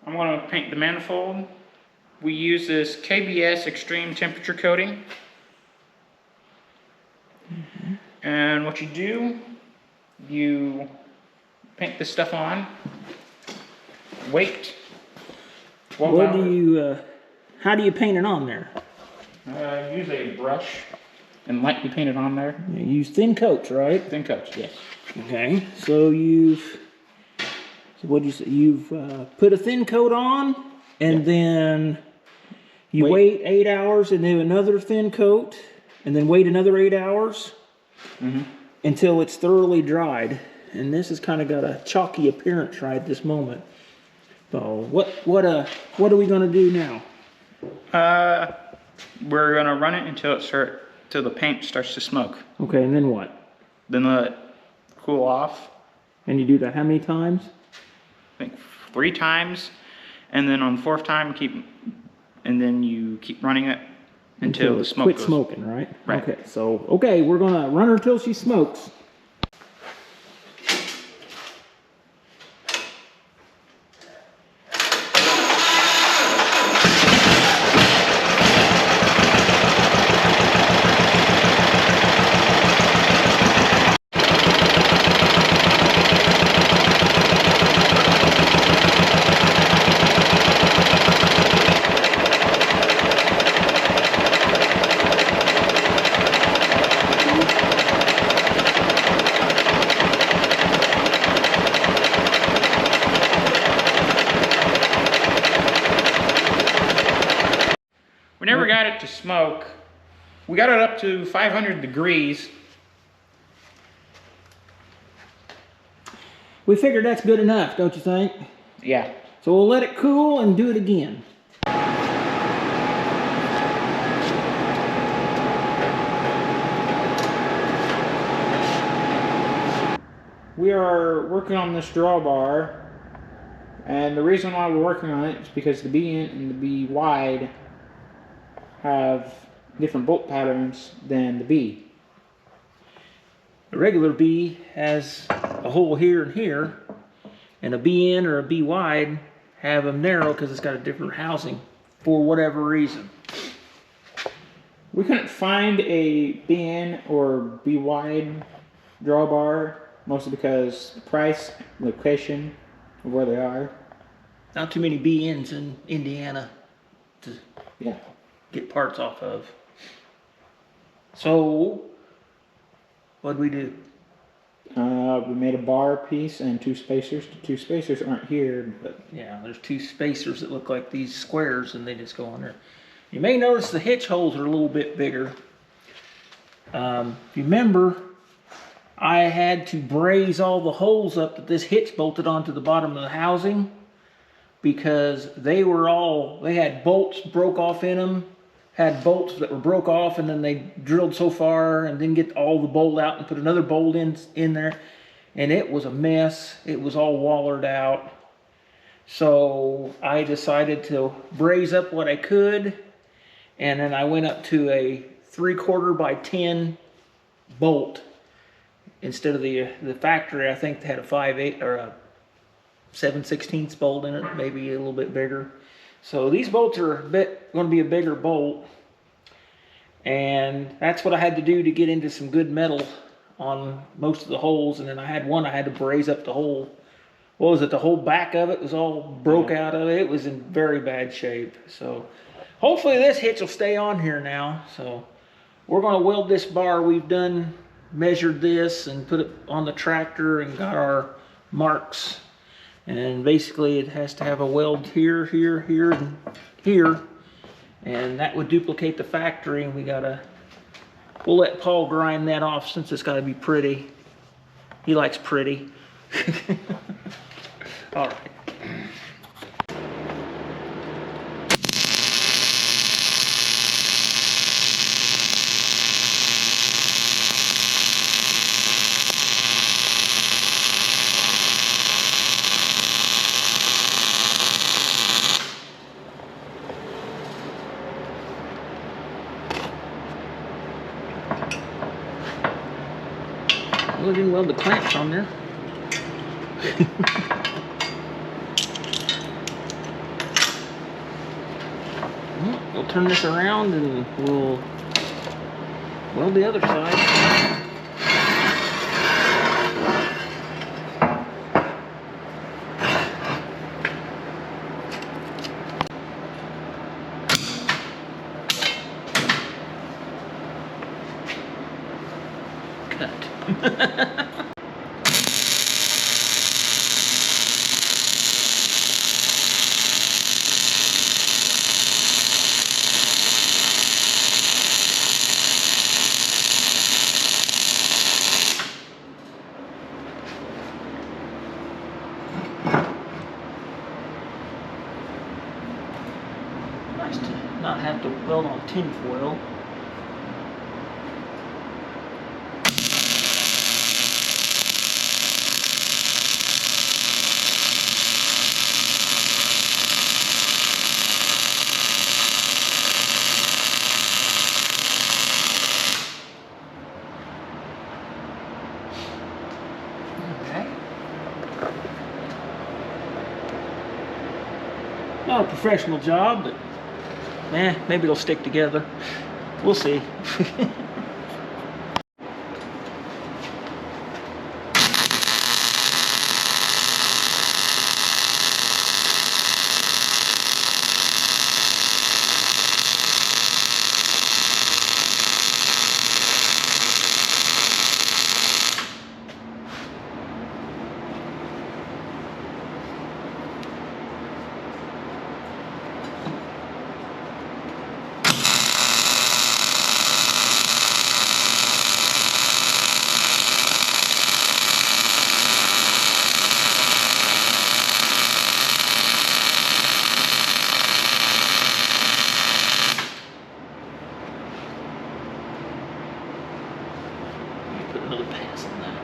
I'm going to paint the manifold. We use this KBS extreme temperature coating. And what you do, you paint this stuff on, wait 12 hours. How do you paint it on there? Use a brush and lightly paint it on there. You use thin coats, right? Thin coats, yes. Okay, so what do you say? You've put a thin coat on, and then you wait 8 hours and do another thin coat, and then wait another 8 hours until it's thoroughly dried. And this has kind of got a chalky appearance right at this moment. So what are we gonna do now? We're gonna run it until the paint starts to smoke. Okay, and then what? Then let it cool off. And you do that how many times? I think 3 times, and then on the 4th time you keep running it until the smoke quit goes. Smoking, right? Right. Okay, so we're gonna run her till she smokes. We never got it to smoke. We got it up to 500 degrees. We figured that's good enough, don't you think? Yeah. So we'll let it cool and do it again. We are working on this drawbar, and the reason why we're working on it is because the B in and the B wide have different bolt patterns than the B. The regular B has a hole here and here, and a B in or a B wide have them narrow because it's got a different housing for whatever reason. We couldn't find a B in or B wide drawbar, mostly because the price, location of where they are. Not too many B ins in Indiana to get parts off of. So what'd we do? We made a bar piece and 2 spacers. The 2 spacers aren't here, but Yeah, there's 2 spacers that look like these squares, and they just go on there. You may notice the hitch holes are a little bit bigger. If you remember, I had to braze all the holes up that this hitch bolted onto the bottom of the housing because they had bolts broke off in them, had bolts that were broke off, and then they drilled so far and didn't get all the bolt out and put another bolt in there, and it was a mess. It was all wallered out. So I decided to braze up what I could, and then I went up to a 3/4 by 10 bolt instead of the factory. I think they had a 5/8 or a 7/16 bolt in it, maybe a little bit bigger. So these bolts are going to be a bigger bolt, and that's what I had to do to get into some good metal on most of the holes. And then I had one I had to braze up the whole, what was it, the whole back of it was all broke out of it. It was in very bad shape. So hopefully this hitch will stay on here now. So we're going to weld this bar. We've measured this and put it on the tractor and got our marks. And basically it has to have a weld here, here, here, and here. And that would duplicate the factory, and we'll let Paul grind that off since it's got to be pretty. He likes pretty. All right. Well, I didn't weld the clamps on there. we'll turn this around and we'll weld the other side. Cut. Nice to not have to weld on tin foil. Not a professional job, but maybe it'll stick together. We'll see. Put another pass on that.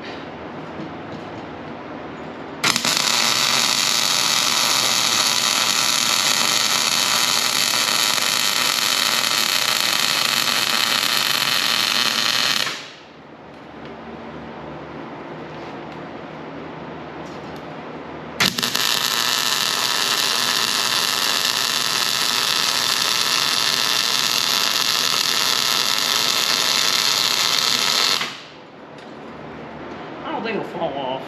I don't think it'll fall off.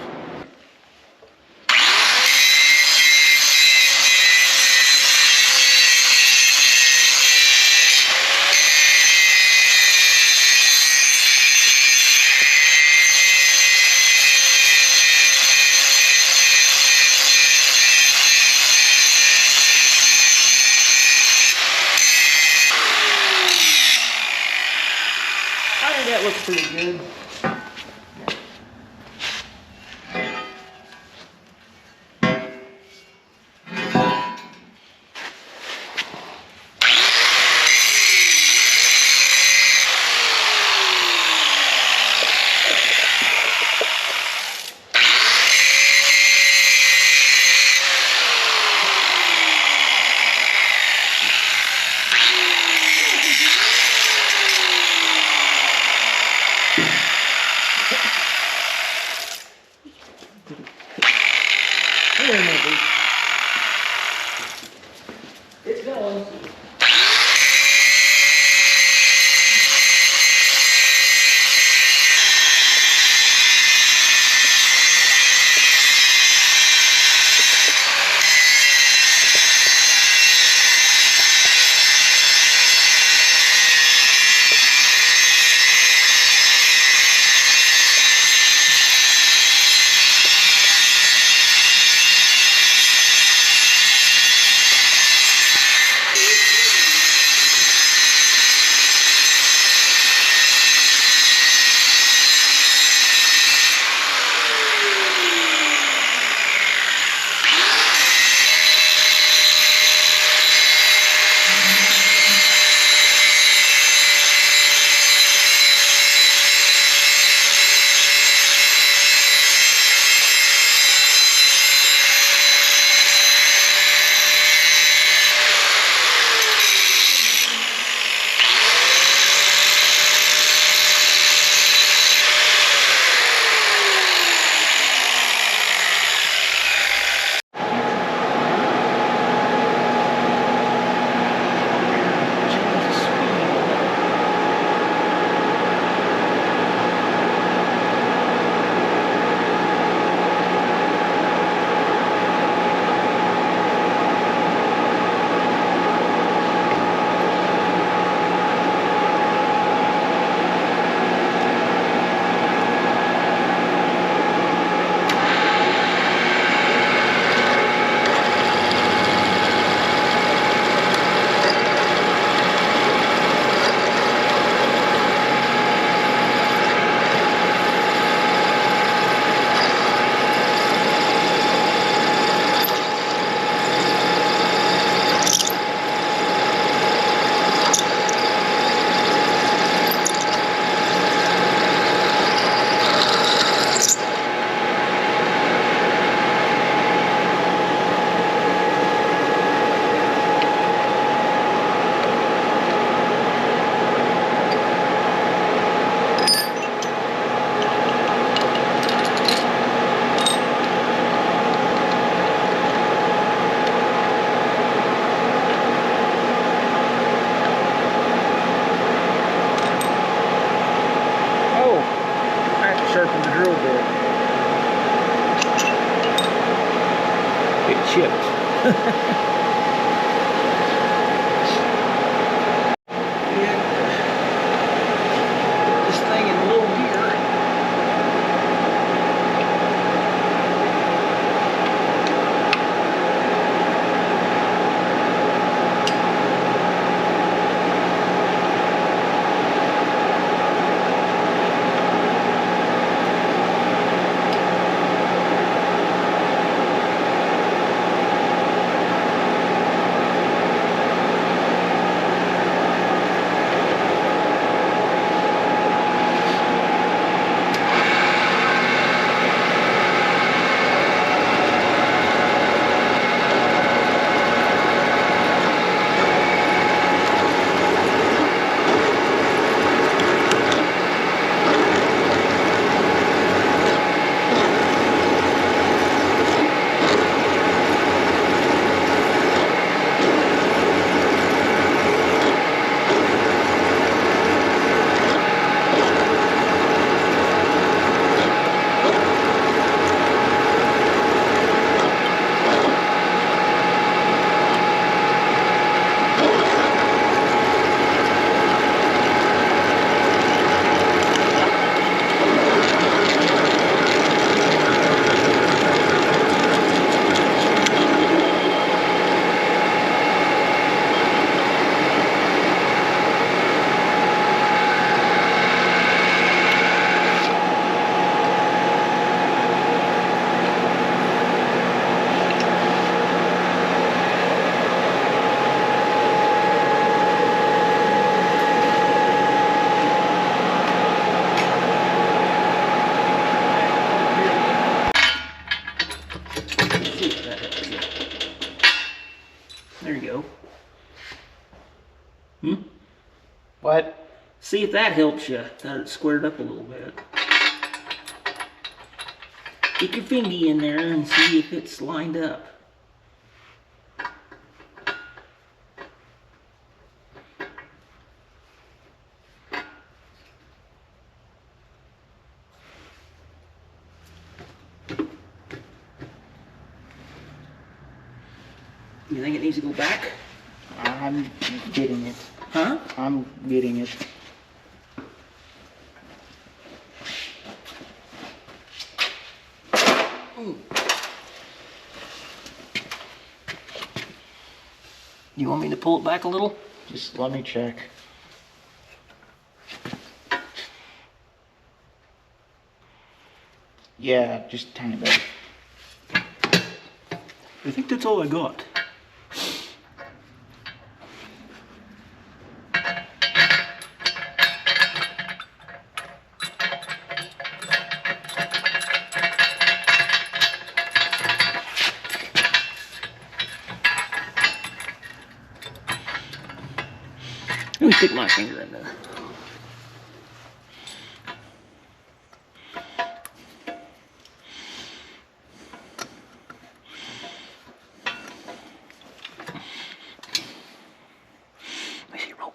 I think that looks pretty good. It's going. chipped. This thing in low gear. There you go. What? See if that helps you. Got it squared up a little bit. Stick your fingy in there and see if it's lined up. You think it needs to go back? I'm getting it. Huh? I'm getting it. You want me to pull it back a little? Just let me check. Yeah, just a tiny bit. I think that's all I got. Let me stick my finger in there. Let me see, roll.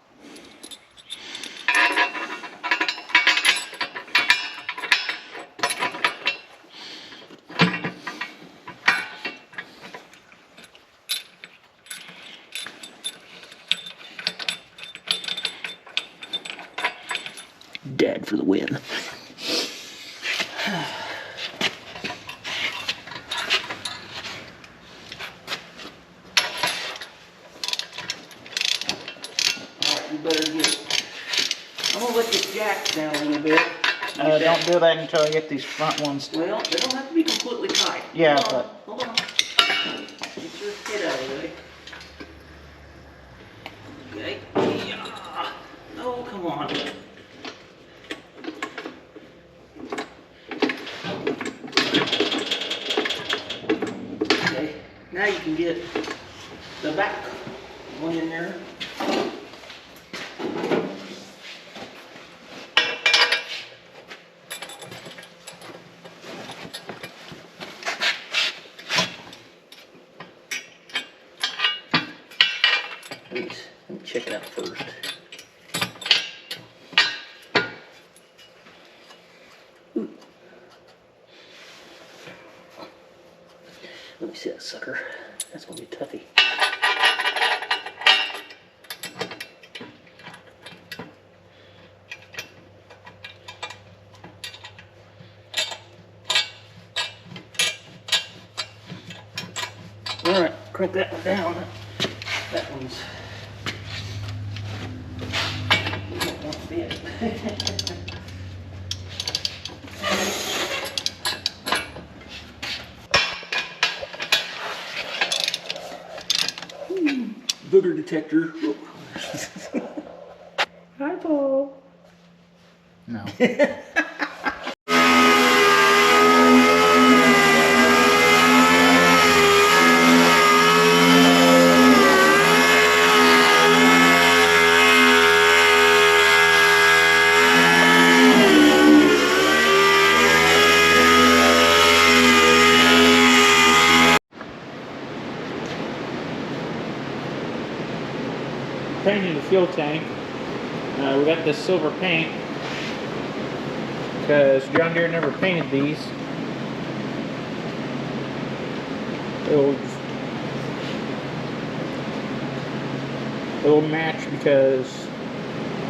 Dead for the win. You better get. I'm gonna let this jack down a little bit. Don't do that until I get these front ones. Well, they don't have to be completely tight. Yeah, Hold on. Get your head out of the way. Okay. Yeah. Oh, come on. Okay. Now you can get the back one in there. Let me check it out first. Ooh. Let me see that sucker. crank that one down. That one's that won't fit. Booger detector. Hi, Paul. No. Painting the fuel tank. We got this silver paint because John Deere never painted these. It'll match because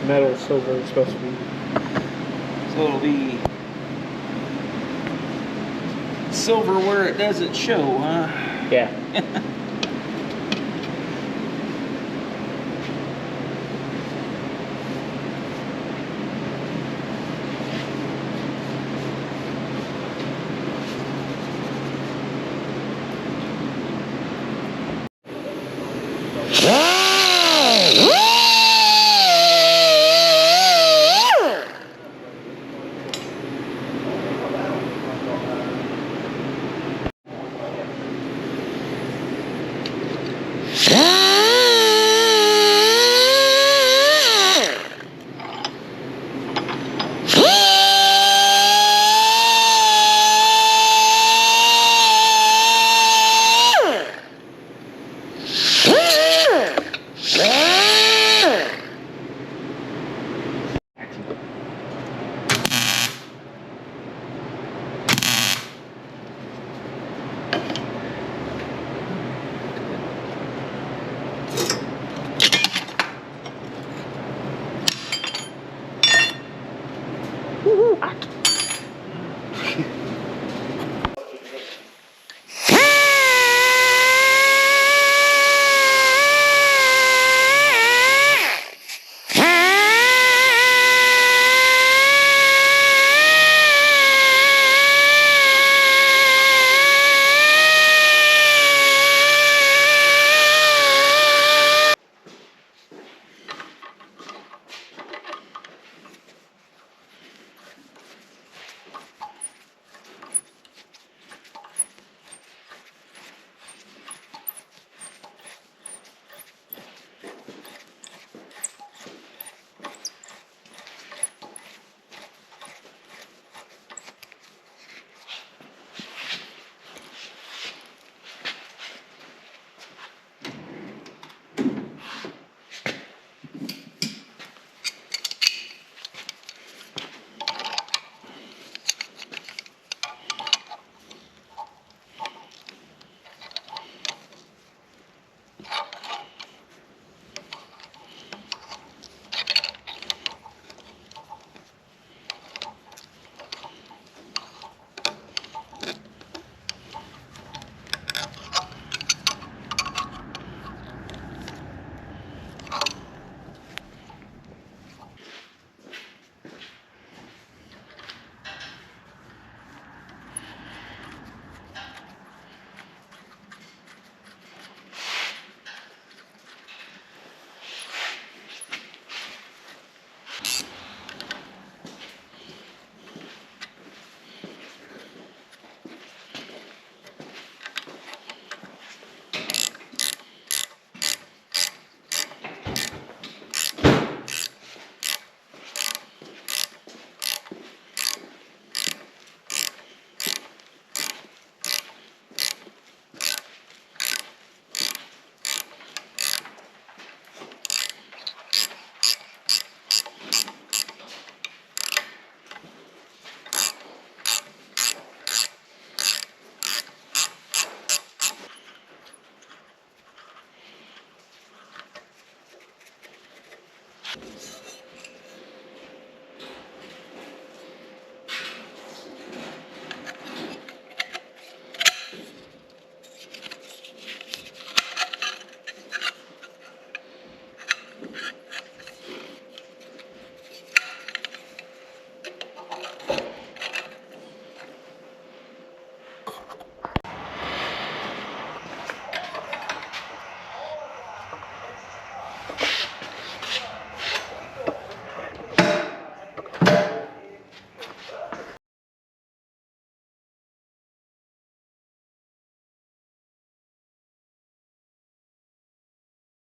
metal silver is supposed to be. So it'll be silver where it doesn't show, huh? Yeah.